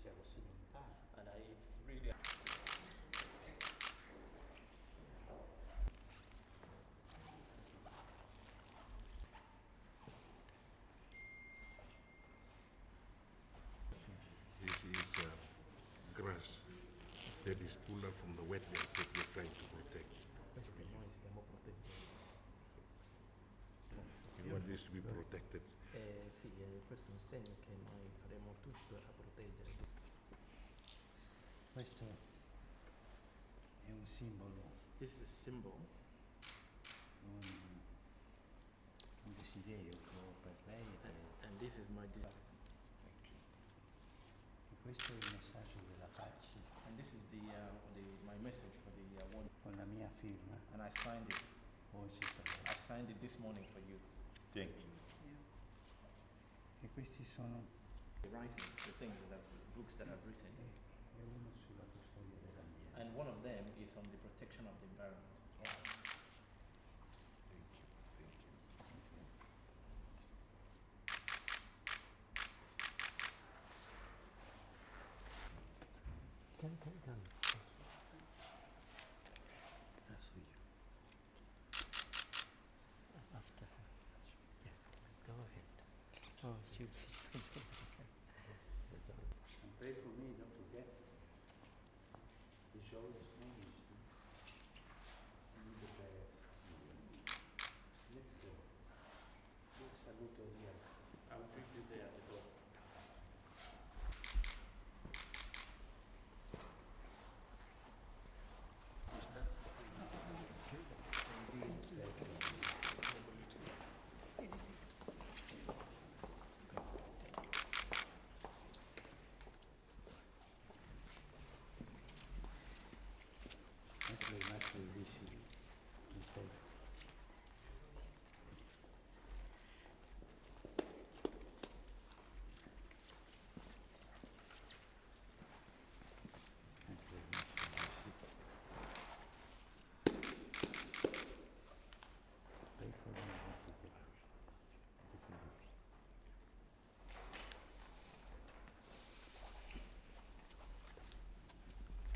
And it's really. This is grass that is pulled out from the wetlands that we're trying to protect. Noi stiamo proteggendo. We want this to be protected. Sì, questo è un segno che noi faremo tutto a proteggere. Questo è un simbolo, This is a symbol, un desiderio che ho per lei e per and this is my desire. e questo è il messaggio della pace And this is my message for the one. con la mia firma And I signed it. oggi per lei. I signed it this morning for you. Thank you. E questi sono The writings, the things that books that I've written. è uno sulla custodia dell'ambiente. And one of them is on the protection of the environment. Thank you. Thank you. Adesso io. After her. Yeah, go ahead. Oh, she. And pray for me, don't forget. The shoulders.